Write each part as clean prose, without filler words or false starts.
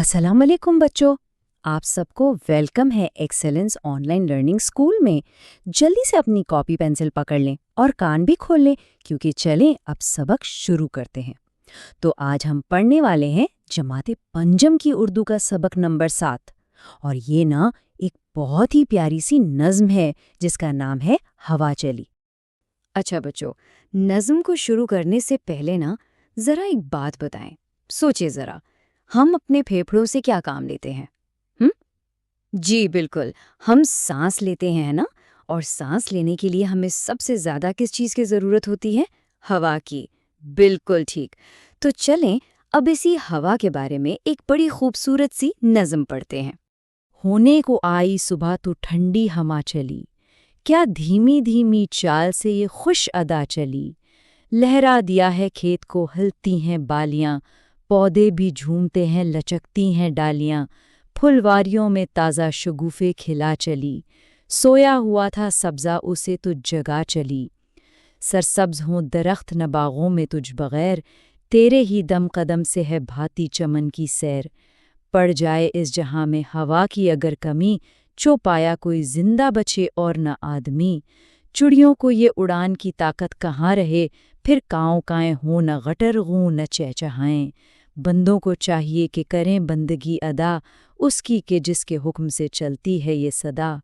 अस्सलाम वालेकुम बच्चों। आप सबको वेलकम है एक्सेलेंस ऑनलाइन लर्निंग स्कूल में। जल्दी से अपनी कॉपी पेंसिल पकड़ लें और कान भी खोल लें, क्योंकि चलें अब सबक शुरू करते हैं। तो आज हम पढ़ने वाले हैं जमाते पंजम की उर्दू का सबक नंबर 7। और ये ना एक बहुत ही प्यारी सी नज़्म है जिसका नाम है हवा चली। अच्छा बच्चों, नज़्म को शुरू करने से पहले ना ज़रा एक बात बताएं। सोचिए ज़रा, हम अपने फेफड़ों से क्या काम लेते हैं? हम्म? जी बिल्कुल, हम सांस लेते हैं, है ना? और सांस लेने के लिए हमें सबसे ज्यादा किस चीज की जरूरत होती है? हवा की। बिल्कुल ठीक। तो चलें अब इसी हवा के बारे में एक बड़ी खूबसूरत सी नज़्म पढ़ते हैं। होने को आई सुबह तो ठंडी हवा चली, क्या धीमी धीमी चाल से ये खुश अदा चली। लहरा दिया है खेत को हिलती हैं बालियां, पौधे भी झूमते हैं लचकती हैं डालियां। फुलवारियों में ताज़ा शगुफे खिला चली, सोया हुआ था सब्ज़ा उसे तुझ जगा चली। सरसब्ज हों दरख्त न बागों में तुझ बगैर, तेरे ही दम कदम से है भाती चमन की सैर। पड़ जाए इस जहां में हवा की अगर कमी, चो पाया कोई जिंदा बचे और न आदमी। चिड़ियों को ये उड़ान की ताकत कहाँ रहे, फिर काँव काएँ हों न गटर गूं न चहचहाएं। बंदों को चाहिए कि करें बंदगी अदा, उसकी के जिसके हुक्म से चलती है ये सदा।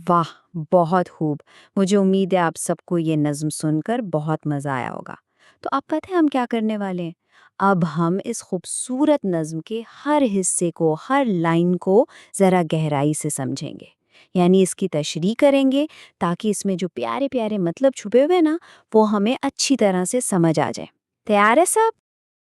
वाह, बहुत खूब। मुझे उम्मीद है आप सबको ये नज़्म सुनकर बहुत मज़ा आया होगा। तो आप पता है हम क्या करने वाले हैं? अब हम इस खूबसूरत नज़्म के हर हिस्से को, हर लाइन को ज़रा गहराई से समझेंगे। यानी इसकी तशरीह करेंगे ताकि इसमें जो प्यारे प्यारे मतलब छुपे हुए ना, वो हमें अच्छी तरह से समझ आ जाए। तैयार है सब?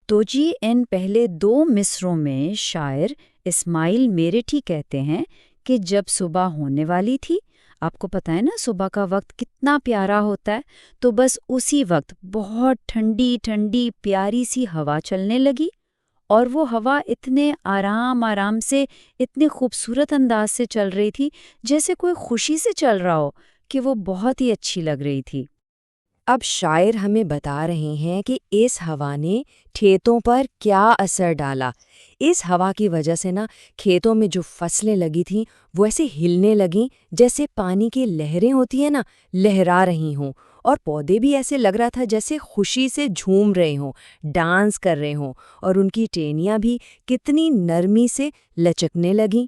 तो जी इन पहले 2 मिसरों में शायर इस्माइल मेरठी कहते हैं कि जब सुबह होने वाली थी, आपको पता है ना सुबह का वक्त कितना प्यारा होता है, तो बस उसी वक्त बहुत ठंडी ठंडी प्यारी सी हवा चलने लगी। और वो हवा इतने आराम आराम से, इतने खूबसूरत अंदाज से चल रही थी, जैसे कोई खुशी से चल रहा हो, कि वो बहुत ही अच्छी लग रही थी। अब शायर हमें बता रहे हैं कि इस हवा ने खेतों पर क्या असर डाला। इस हवा की वजह से ना खेतों में जो फसलें लगी थीं वो ऐसे हिलने लगीं जैसे पानी की लहरें होती हैं ना, लहरा रही हों। और पौधे भी ऐसे लग रहा था जैसे खुशी से झूम रहे हों, डांस कर रहे हों। और उनकी टहनियाँ भी कितनी नरमी से लचकने लगीं।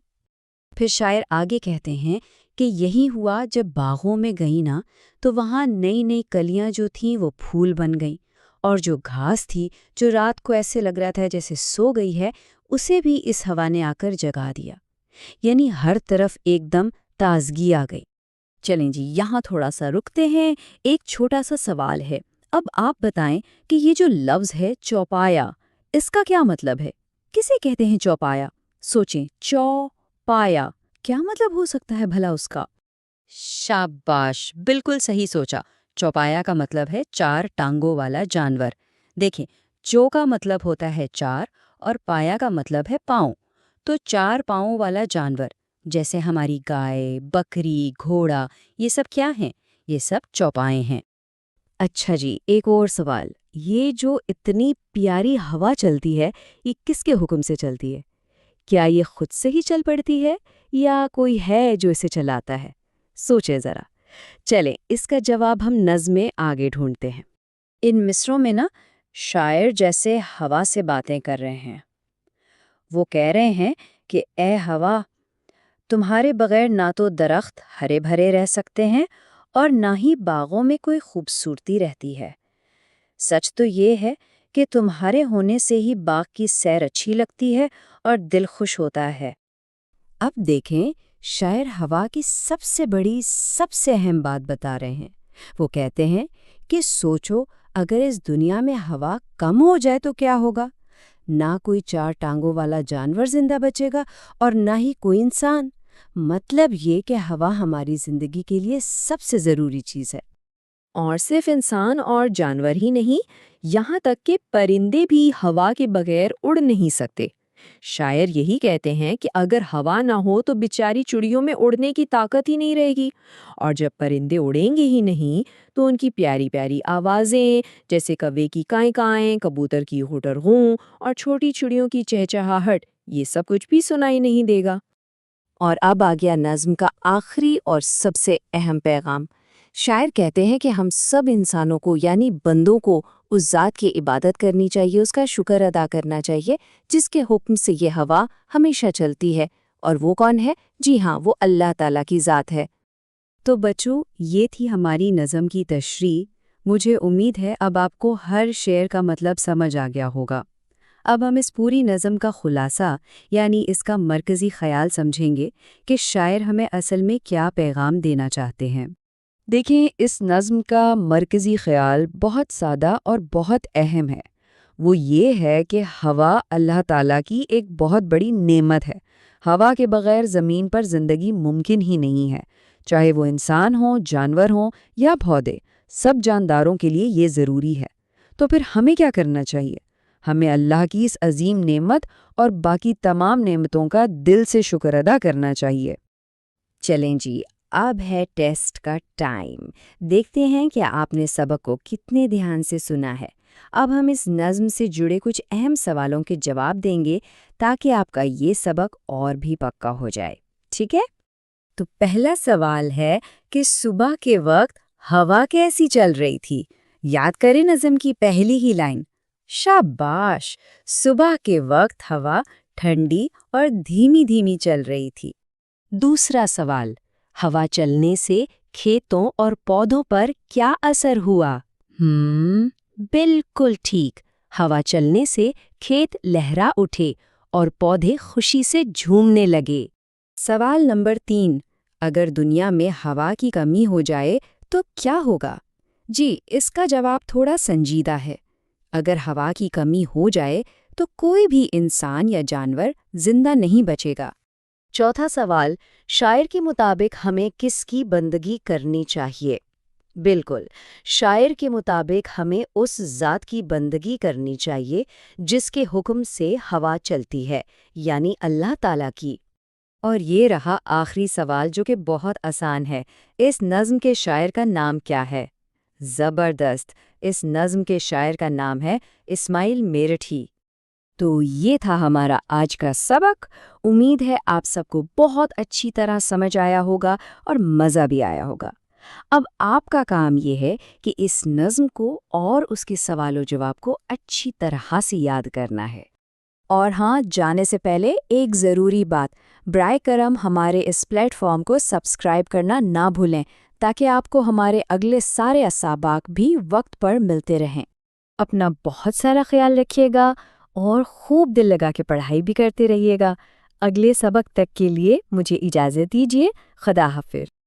फिर शायर आगे कहते हैं कि यही हुआ जब बागों में गई ना, तो वहाँ नई नई कलियां जो थीं वो फूल बन गईं। और जो घास थी, जो रात को ऐसे लग रहा था जैसे सो गई है, उसे भी इस हवा ने आकर जगा दिया। यानी हर तरफ एकदम ताजगी आ गई। चलें जी, यहाँ थोड़ा सा रुकते हैं। एक छोटा सा सवाल है। अब आप बताएं कि ये जो लफ्ज़ है चौपाया, इसका क्या मतलब है? किसे कहते हैं चौपाया? सोचें, चौपाया क्या मतलब हो सकता है भला उसका? शाबाश, बिल्कुल सही सोचा। चौपाया का मतलब है 4 टांगों वाला जानवर। देखें, चौ का मतलब होता है 4 और पाया का मतलब है पाँव। तो 4 पाँवों वाला जानवर, जैसे हमारी गाय, बकरी, घोड़ा, ये सब क्या हैं? ये सब चौपाए हैं। अच्छा जी, एक और सवाल। ये जो इतनी प्यारी हवा चलती है, ये किसके हुक्म से चलती है? क्या ये खुद से ही चल पड़ती है या कोई है जो इसे चलाता है? सोचे जरा। चलें, इसका जवाब हम नज़्म में आगे ढूंढते हैं। इन मिसरों में ना शायर जैसे हवा से बातें कर रहे हैं। वो कह रहे हैं कि ए हवा, तुम्हारे बगैर ना तो दरख्त हरे भरे रह सकते हैं और ना ही बागों में कोई खूबसूरती रहती है। सच तो ये है कि तुम्हारे होने से ही बाग की सैर अच्छी लगती है और दिल खुश होता है। अब देखें, शायर हवा की सबसे बड़ी, सबसे अहम बात बता रहे हैं। वो कहते हैं कि सोचो, अगर इस दुनिया में हवा कम हो जाए तो क्या होगा? ना कोई 4 टांगों वाला जानवर जिंदा बचेगा और ना ही कोई इंसान। मतलब ये कि हवा हमारी जिंदगी के लिए सबसे ज़रूरी चीज़ है। और सिर्फ इंसान और जानवर ही नहीं, यहाँ तक कि परिंदे भी हवा के बगैर उड़ नहीं सकते। शायर यही कहते हैं कि अगर हवा ना हो तो बेचारी चिड़ियों में उड़ने की ताकत ही नहीं रहेगी। और जब परिंदे उड़ेंगे ही नहीं, तो उनकी प्यारी प्यारी आवाज़ें, जैसे कौवे की काएं काएं, कबूतर की हुटर गूं और छोटी चिड़ियों की चहचहाहट, یہ سب کچھ بھی سنائی نہیں دے گا۔ اور اب آ گیا نظم کا آخری اور سب سے اہم پیغام۔ شاعر کہتے ہیں کہ ہم سب انسانوں کو یعنی بندوں کو اس ذات کی عبادت کرنی چاہیے، اس کا شکر ادا کرنا چاہیے جس کے حکم سے یہ ہوا ہمیشہ چلتی ہے۔ اور وہ کون ہے؟ جی ہاں، وہ اللہ تعالیٰ کی ذات ہے۔ تو بچوں، یہ تھی ہماری نظم کی تشریح۔ مجھے امید ہے اب آپ کو ہر شعر کا مطلب سمجھ آ گیا ہوگا۔ اب ہم اس پوری نظم کا خلاصہ یعنی اس کا مرکزی خیال سمجھیں گے کہ شاعر ہمیں اصل میں کیا پیغام دینا چاہتے ہیں۔ دیکھیں، اس نظم کا مرکزی خیال بہت سادہ اور بہت اہم ہے۔ وہ یہ ہے کہ ہوا اللہ تعالیٰ کی ایک بہت بڑی نعمت ہے۔ ہوا کے بغیر زمین پر زندگی ممکن ہی نہیں ہے، چاہے وہ انسان ہوں، جانور ہوں یا پودے، سب جانداروں کے لیے یہ ضروری ہے۔ تو پھر ہمیں کیا کرنا چاہیے؟ ہمیں اللہ کی اس عظیم نعمت اور باقی تمام نعمتوں کا دل سے شکر ادا کرنا چاہیے۔ چلیں جی، اب ہے ٹیسٹ کا ٹائم۔ دیکھتے ہیں کہ آپ نے سبق کو کتنے دھیان سے سنا ہے۔ اب ہم اس نظم سے جڑے کچھ اہم سوالوں کے جواب دیں گے تاکہ آپ کا یہ سبق اور بھی پکا ہو جائے، ٹھیک ہے؟ تو پہلا سوال ہے کہ صبح کے وقت ہوا کیسی چل رہی تھی؟ یاد کریں نظم کی پہلی ہی لائن۔ شاباش! صبح کے وقت ہوا ٹھنڈی اور دھیمی دھیمی چل رہی تھی۔ دوسرا سوال، ہوا چلنے سے کھیتوں اور پودوں پر کیا اثر ہوا؟ بالکل ٹھیک، ہوا چلنے سے کھیت لہرا اٹھے اور پودے خوشی سے جھومنے لگے۔ سوال نمبر 3، اگر دنیا میں ہوا کی کمی ہو جائے تو کیا ہوگا؟ جی، اس کا جواب تھوڑا سنجیدہ ہے۔ اگر ہوا کی کمی ہو جائے تو کوئی بھی انسان یا جانور زندہ نہیں بچے گا۔ چوتھا سوال، شاعر کے مطابق ہمیں کس کی بندگی کرنی چاہیے؟ بالکل، شاعر کے مطابق ہمیں اس ذات کی بندگی کرنی چاہیے جس کے حکم سے ہوا چلتی ہے، یعنی اللہ تعالیٰ کی۔ اور یہ رہا آخری سوال جو کہ بہت آسان ہے، اس نظم کے شاعر کا نام کیا ہے؟ زبردست! اس نظم کے شاعر کا نام ہے اسماعیل میرٹھی۔ تو یہ تھا ہمارا آج کا سبق۔ امید ہے آپ سب کو بہت اچھی طرح سمجھ آیا ہوگا اور مزہ بھی آیا ہوگا۔ اب آپ کا کام یہ ہے کہ اس نظم کو اور اس کے سوال و جواب کو اچھی طرح سے یاد کرنا ہے۔ اور ہاں، جانے سے پہلے ایک ضروری بات، برائے کرم ہمارے اس پلیٹ فارم کو سبسکرائب کرنا نہ بھولیں تاکہ آپ کو ہمارے اگلے سارے اساباق بھی وقت پر ملتے رہیں۔ اپنا بہت سارا خیال رکھیے گا اور خوب دل لگا کے پڑھائی بھی کرتے رہیے گا۔ اگلے سبق تک کے لیے مجھے اجازت دیجیے۔ خدا حافظ۔